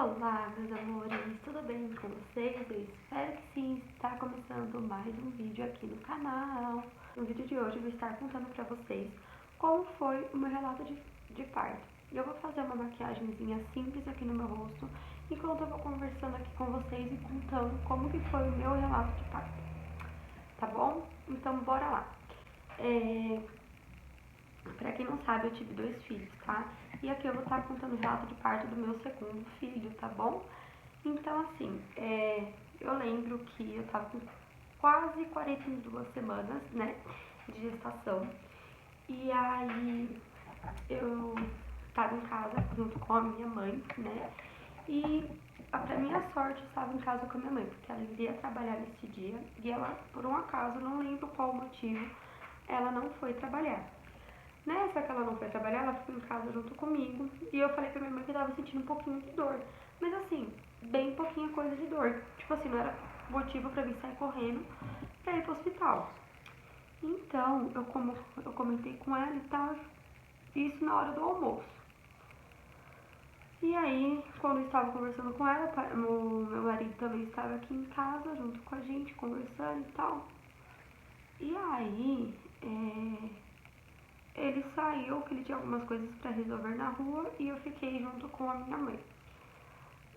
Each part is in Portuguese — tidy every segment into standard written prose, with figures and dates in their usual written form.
Olá, meus amores, tudo bem com vocês? Eu espero que sim. Está começando mais um vídeo aqui no canal. No vídeo de hoje eu vou estar contando pra vocês como foi o meu relato de parto. Eu vou fazer uma maquiagemzinha simples aqui no meu rosto enquanto eu vou conversando aqui com vocês e contando como que foi o meu relato de parto. Tá bom? Então bora lá. Pra quem não sabe, eu tive 2 filhos, tá? E aqui eu vou estar contando o relato de parto do meu segundo filho, tá bom? Então, assim, eu lembro que eu tava com quase 42 semanas, né, de gestação. E aí eu tava em casa junto com a minha mãe, né? E pra minha sorte, eu estava em casa com a minha mãe, porque ela iria trabalhar nesse dia. E ela, por um acaso, não lembro qual o motivo, ela não foi trabalhar. Nessa que ela não foi trabalhar, ela ficou em casa junto comigo. E eu falei pra minha mãe que eu tava sentindo um pouquinho de dor. Mas assim, bem pouquinha coisa de dor. Tipo assim, não era motivo pra mim sair correndo pra ir pro hospital. Então, eu comentei com ela e tal, isso na hora do almoço. E aí, quando eu estava conversando com ela, o meu marido também estava aqui em casa, junto com a gente, conversando e tal. E aí, ele saiu, que ele tinha algumas coisas pra resolver na rua, e eu fiquei junto com a minha mãe.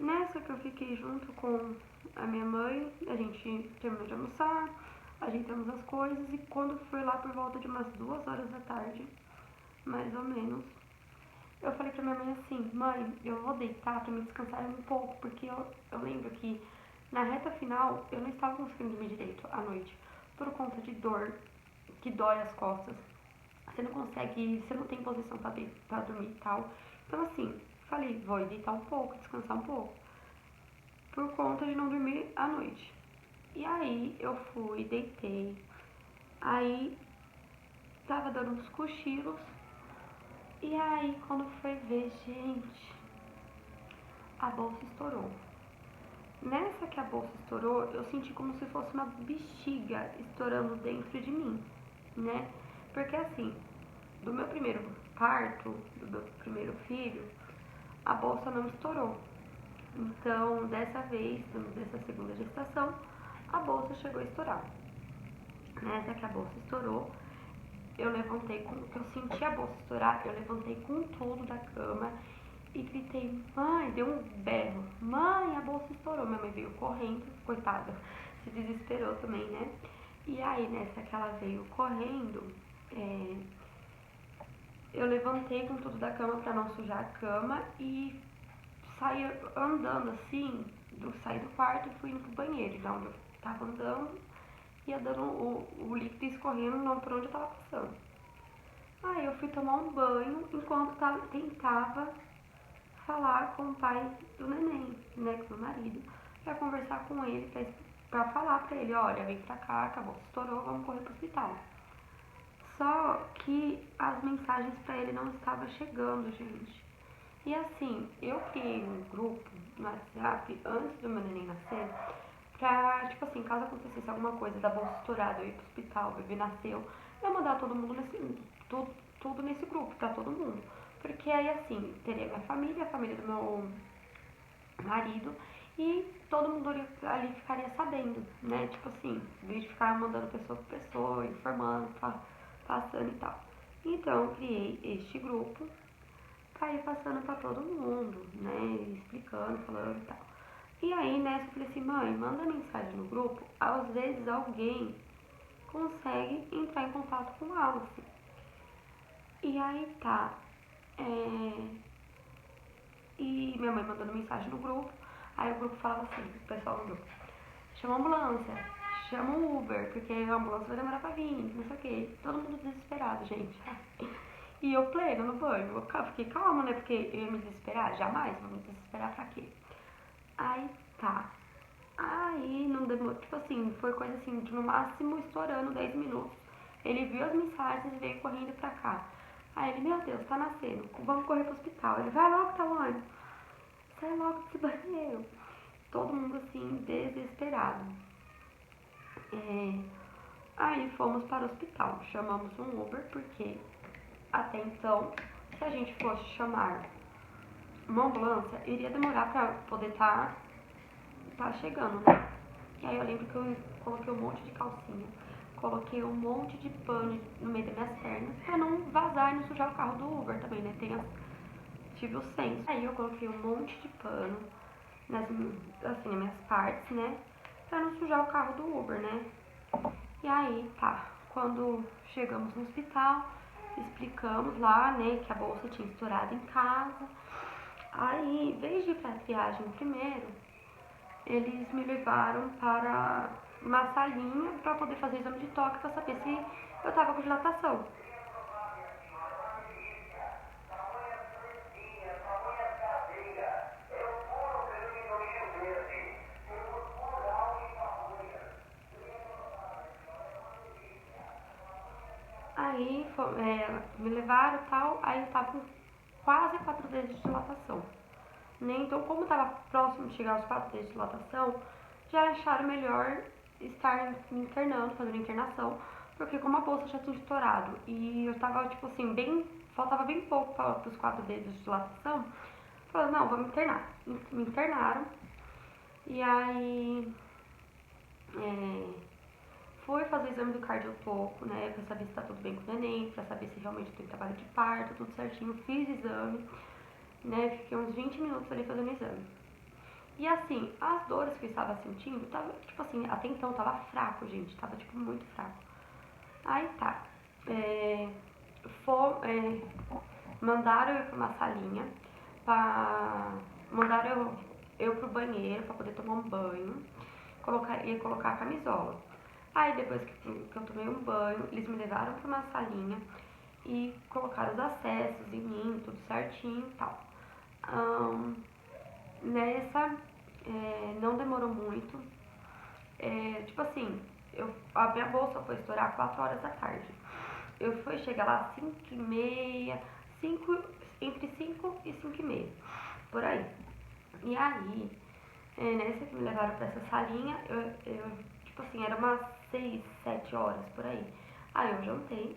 Nessa que eu fiquei junto com a minha mãe, a gente terminou de almoçar, ajeitamos as coisas, e quando foi lá por volta de umas 2 horas da tarde, mais ou menos, eu falei pra minha mãe assim: mãe, eu vou deitar pra me descansar um pouco, porque eu lembro que na reta final eu não estava conseguindo dormir direito à noite, por conta de dor, que dói as costas. Você não consegue, você não tem posição pra dormir e tal. Então assim, falei, vou deitar um pouco, descansar um pouco, por conta de não dormir à noite. E aí eu fui, deitei, aí tava dando uns cochilos, e aí quando foi ver, gente, a bolsa estourou. Nessa que a bolsa estourou, eu senti como se fosse uma bexiga estourando dentro de mim, né? Porque assim, do meu primeiro parto, do meu primeiro filho, a bolsa não estourou. Então, dessa vez, dessa segunda gestação, a bolsa chegou a estourar. Nessa que a bolsa estourou, eu levantei eu senti a bolsa estourar, eu levantei com tudo da cama e gritei: mãe, deu um berro, mãe, a bolsa estourou. Minha mãe veio correndo, coitada, se desesperou também, né? E aí, nessa que ela veio correndo, eu levantei com tudo da cama pra não sujar a cama e saí andando assim, saí do quarto e fui indo pro banheiro, então onde eu tava andando, ia dando o líquido escorrendo não por onde eu tava passando. Aí eu fui tomar um banho enquanto tentava falar com o pai do neném, né, com o meu marido, pra conversar com ele, pra falar pra ele: olha, vem pra cá, acabou, estourou, vamos correr pro hospital. Só que as mensagens pra ele não estavam chegando, gente. E assim, eu criei um grupo no WhatsApp antes do meu neném nascer pra, tipo assim, caso acontecesse alguma coisa da bolsa estourada, eu ir pro hospital, o bebê nasceu, eu mandar todo mundo tudo nesse grupo, pra todo mundo. Porque aí assim, teria minha família, a família do meu marido, e todo mundo ali ficaria sabendo, né? Tipo assim, em vez de ficar mandando pessoa por pessoa, informando, passando e tal. Então eu criei este grupo pra ir passando pra todo mundo, né? Explicando, falando e tal. E aí nessa eu falei assim: mãe, manda mensagem no grupo, às vezes alguém consegue entrar em contato com o Alice. E aí tá. E minha mãe mandando mensagem no grupo, aí o grupo falava assim, o pessoal no grupo: chama a ambulância, chama o Uber, porque a ambulância vai demorar pra vir, não sei o que. Todo mundo desesperado, gente. E eu pleno no banho, eu fiquei calma, né? Porque eu ia me desesperar, jamais, vou me desesperar pra quê? Aí tá. Aí não demorou, tipo assim, foi coisa assim, de no máximo estourando 10 minutos. Ele viu as mensagens e veio correndo pra cá. Aí ele: meu Deus, tá nascendo, vamos correr pro hospital. Ele: vai logo, Tawane, sai logo desse banheiro. Todo mundo assim, desesperado. Aí fomos para o hospital, chamamos um Uber, porque até então, se a gente fosse chamar uma ambulância iria demorar pra poder tá chegando, né? E aí eu lembro que eu coloquei um monte de calcinha, coloquei um monte de pano no meio das minhas pernas pra não vazar e não sujar o carro do Uber também, né? Tive o senso. Aí eu coloquei um monte de pano nas minhas partes, né? Pra não sujar o carro do Uber, né? E aí, tá. Quando chegamos no hospital, explicamos lá, né, que a bolsa tinha estourado em casa. Aí, em vez de ir pra triagem primeiro, eles me levaram para uma salinha para poder fazer exame de toque para saber se eu tava com dilatação. Aí me levaram e tal, aí eu tava com quase 4 dedos de dilatação. Né? Então, como estava próximo de chegar aos 4 dedos de dilatação, já acharam melhor estar me internando, fazendo internação, porque como a bolsa já tinha estourado e eu tava, tipo assim, faltava bem pouco para os 4 dedos de dilatação, falaram, não, vamos internar. Me internaram e aí fui fazer o exame do cardiotoco, né, pra saber se tá tudo bem com o neném, pra saber se realmente tem trabalho de parto, tudo certinho, fiz exame, né, fiquei uns 20 minutos ali fazendo exame. E assim, as dores que eu estava sentindo, tava, tipo assim, até então tava fraco, gente, tava tipo muito fraco. Aí tá, for, mandaram eu pra uma salinha, mandaram eu pro banheiro pra poder tomar um banho, ia colocar a camisola. Aí depois que eu tomei um banho, eles me levaram pra uma salinha e colocaram os acessos em mim, tudo certinho e tal. Nessa, não demorou muito. Tipo assim, a minha bolsa foi estourar 4 horas da tarde. Eu fui chegar lá às 5h30, entre 5 e 5h30, por aí. E aí, nessa que me levaram pra essa salinha, tipo assim, era umas 6, 7 horas por aí. Aí eu jantei,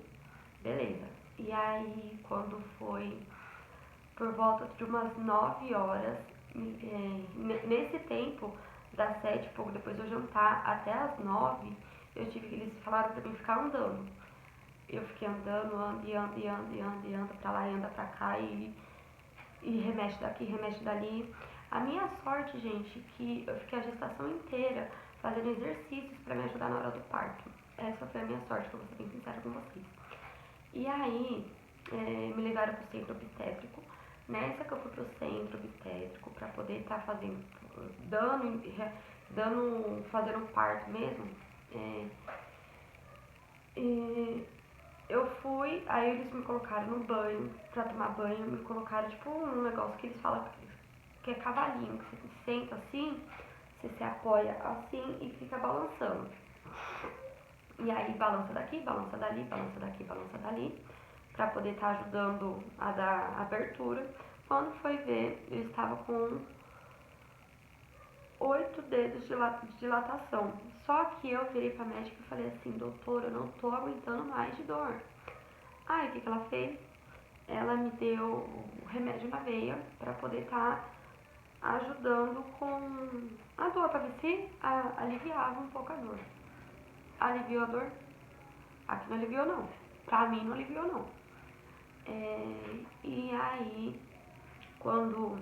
beleza. E aí, quando foi por volta de umas 9 horas, nesse tempo, das 7 e pouco, depois do jantar, até as 9, eles falaram pra mim ficar andando. Eu fiquei andando, ando pra lá e anda pra cá e remexe daqui, remexe dali. A minha sorte, gente, que eu fiquei a gestação inteira fazendo exercícios pra me ajudar na hora do parto. Essa foi a minha sorte, que eu vou ser bem sincera com vocês. E aí, me levaram pro centro obstétrico. Nessa que eu fui pro centro obstétrico pra poder estar fazendo, fazendo um parto mesmo. E eu fui, aí eles me colocaram no banho, pra tomar banho, me colocaram tipo um negócio que eles falam que é cavalinho, que você senta assim, você se apoia assim e fica balançando. E aí balança daqui, balança dali, balança daqui, balança dali, pra poder estar ajudando a dar abertura. Quando foi ver, eu estava com 8 dedos de dilatação. Só que eu virei pra médica e falei assim, doutora, eu não tô aguentando mais de dor. Aí o que ela fez? Ela me deu o remédio na veia pra poder estar ajudando com a dor, pra ver se aliviava um pouco a dor. Aliviou a dor? Aqui não aliviou não. Pra mim não aliviou não. E aí, quando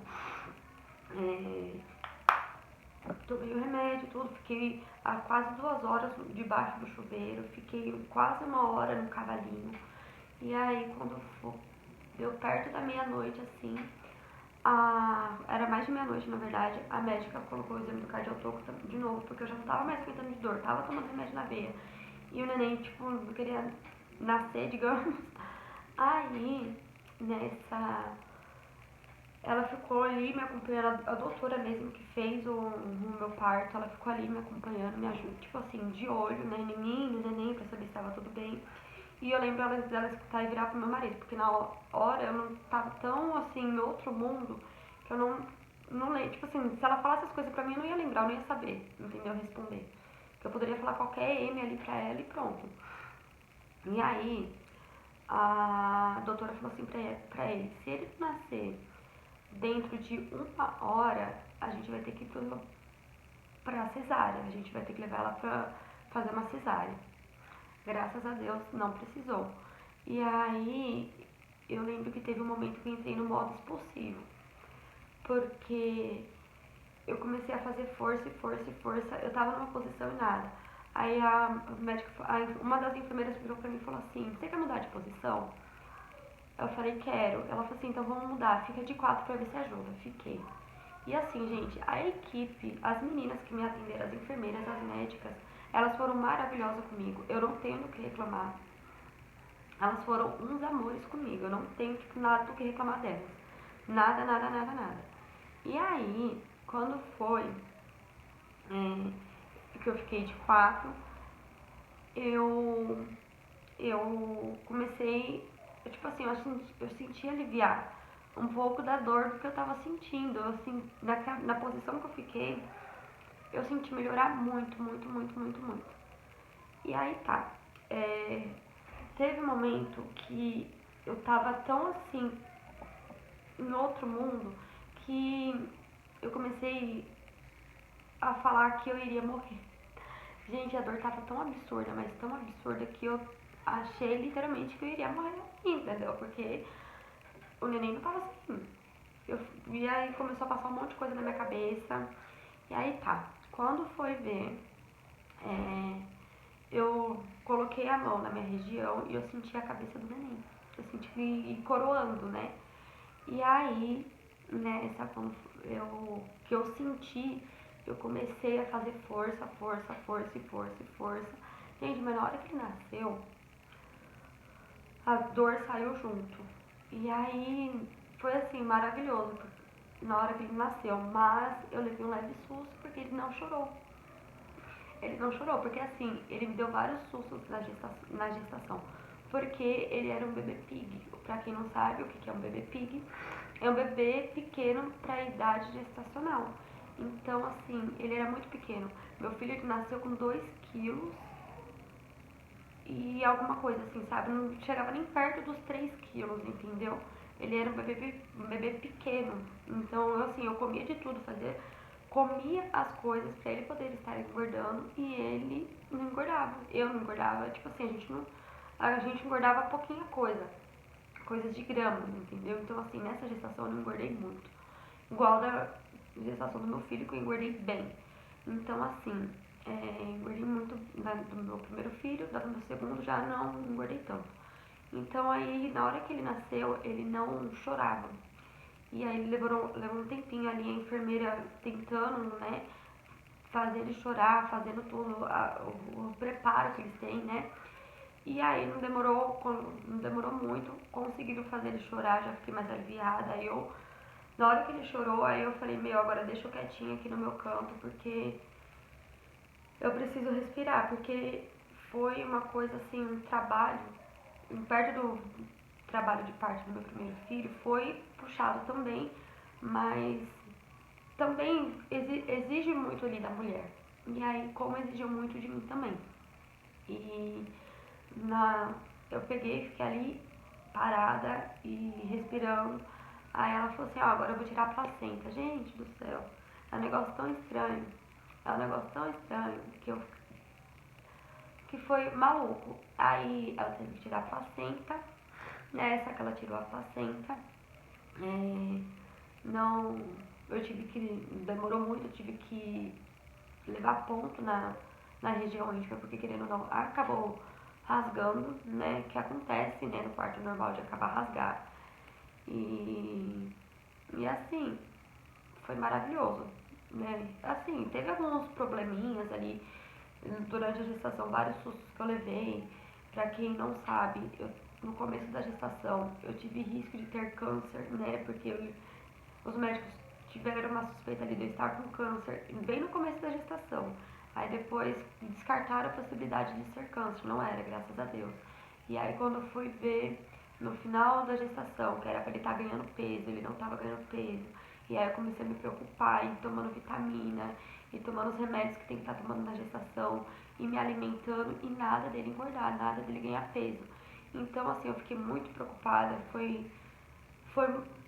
tomei o remédio, tudo, fiquei quase 2 horas debaixo do chuveiro, fiquei quase 1 hora no cavalinho. E aí, quando deu perto da meia-noite, assim, era mais de meia-noite, na verdade, a médica colocou o exame do cardiotoco de novo, porque eu já não tava mais aguentando de dor, tava tomando remédio na veia. E o neném, tipo, não queria nascer, digamos. Aí, ela ficou ali me acompanhando, a doutora mesmo que fez o meu parto, ela ficou ali me acompanhando, me ajudando, tipo assim, de olho, né, em mim, no neném, pra saber se estava tudo bem. E eu lembro dela escutar e virar pro meu marido, porque na hora eu não tava tão, assim, em outro mundo, que eu não lembro, tipo assim, se ela falasse as coisas pra mim, eu não ia lembrar, eu não ia saber, entendeu, responder. Que eu poderia falar qualquer M ali pra ela e pronto. E aí, a doutora falou assim pra ele, se ele nascer dentro de 1 hora a gente vai ter que ir pra cesárea, a gente vai ter que levar ela pra fazer uma cesárea. Graças a Deus não precisou. E aí eu lembro que teve um momento que eu entrei no modo expulsivo, porque eu comecei a fazer força e força e força, eu tava numa posição e nada. Aí a médica, uma das enfermeiras virou pra mim e falou assim, você quer mudar de posição? Eu falei, quero. Ela falou assim, então vamos mudar, fica de 4 pra ver se ajuda. Fiquei. E assim, gente, a equipe, as meninas que me atenderam, as enfermeiras, as médicas, elas foram maravilhosas comigo. Eu não tenho do que reclamar. Elas foram uns amores comigo. Eu não tenho nada do que reclamar delas. Nada, nada, nada, nada. E aí, quando foi que eu fiquei de 4, eu, eu comecei, tipo assim, eu senti aliviar um pouco da dor do que eu tava sentindo. Eu, assim, na posição que eu fiquei, eu senti melhorar muito, muito, muito, muito, muito. E aí tá. Teve um momento que eu tava tão assim, em outro mundo, que eu comecei a falar que eu iria morrer. Gente, a dor tava tão absurda, mas tão absurda que eu achei literalmente que eu iria morrer aqui, entendeu? Porque o neném não tava assim. E aí começou a passar um monte de coisa na minha cabeça. E aí tá. Quando foi ver, eu coloquei a mão na minha região e eu senti a cabeça do neném. Eu senti coroando, né? E aí, nessa que eu senti, eu comecei a fazer força, força, força e força e força. Gente, mas na hora que ele nasceu, a dor saiu junto. E aí foi assim, maravilhoso na hora que ele nasceu. Mas eu levei um leve susto porque ele não chorou. Ele não chorou, porque assim, ele me deu vários sustos na gestação. Porque ele era um bebê pig. Pra quem não sabe o que é um bebê pig, é um bebê pequeno pra idade gestacional. Então, assim, ele era muito pequeno. Meu filho nasceu com 2 quilos e alguma coisa assim, sabe? Não chegava nem perto dos 3 quilos, entendeu? Ele era um bebê pequeno. Então, assim, eu comia de tudo, comia as coisas pra ele poder estar engordando e ele não engordava. Eu não engordava, tipo assim, a gente engordava pouquinha coisa, coisas de gramas, entendeu? Então, assim, nessa gestação eu não engordei muito. Igual da gestação do meu filho, que eu engordei bem. Então, assim, engordei muito do meu primeiro filho, do meu segundo já não engordei tanto. Então, aí, na hora que ele nasceu, ele não chorava. E aí levou um tempinho ali, a enfermeira tentando, né, fazer ele chorar, fazendo tudo, o preparo que eles têm, né. E aí não demorou muito, conseguiram fazer ele chorar, já fiquei mais aliviada. Aí na hora que ele chorou, aí eu falei, meu, agora deixa eu quietinho aqui no meu canto, porque eu preciso respirar, porque foi uma coisa assim, um trabalho, perto do trabalho de parto do meu primeiro filho, foi puxado também, mas também exige muito ali da mulher. E aí, como exigiu muito de mim também. E na, eu peguei, fiquei ali parada e respirando. Aí ela falou assim, ó, agora eu vou tirar a placenta. Gente do céu, é um negócio tão estranho. É um negócio tão estranho que foi maluco. Aí ela teve que tirar a placenta. Nessa que ela tirou a placenta, não, eu tive que, demorou muito, eu tive que levar ponto na região íntima, porque querendo ou não, acabou rasgando, né, que acontece, né, no parto normal de acabar rasgar. E assim, foi maravilhoso, né, assim, teve alguns probleminhas ali durante a gestação, vários sustos que eu levei. Pra quem não sabe, no começo da gestação eu tive risco de ter câncer, né, porque os médicos tiveram uma suspeita ali de eu estar com câncer bem no começo da gestação. Aí depois descartaram a possibilidade de ser câncer, não era, graças a Deus. E aí quando eu fui ver no final da gestação, que era pra ele estar ganhando peso, ele não estava ganhando peso. E aí eu comecei a me preocupar e tomando vitamina e tomando os remédios que tem que estar tomando na gestação e me alimentando e nada dele engordar, nada dele ganhar peso. Então assim, eu fiquei muito preocupada, foi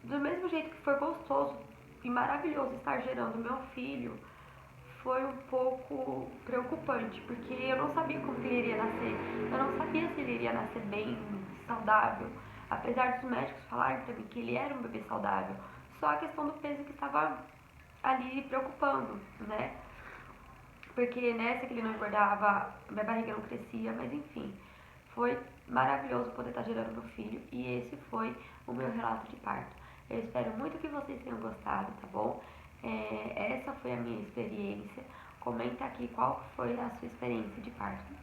do mesmo jeito que foi gostoso e maravilhoso estar gerando meu filho, foi um pouco preocupante, porque eu não sabia como que ele iria nascer. Eu não sabia se ele iria nascer bem, saudável. Apesar dos médicos falarem pra mim que ele era um bebê saudável. Só a questão do peso que estava ali preocupando, né? Porque nessa que ele não engordava, minha barriga não crescia, mas enfim. Foi maravilhoso poder estar gerando meu filho e esse foi o meu relato de parto. Eu espero muito que vocês tenham gostado, tá bom? Essa foi a minha experiência. Comenta aqui qual foi a sua experiência de parto.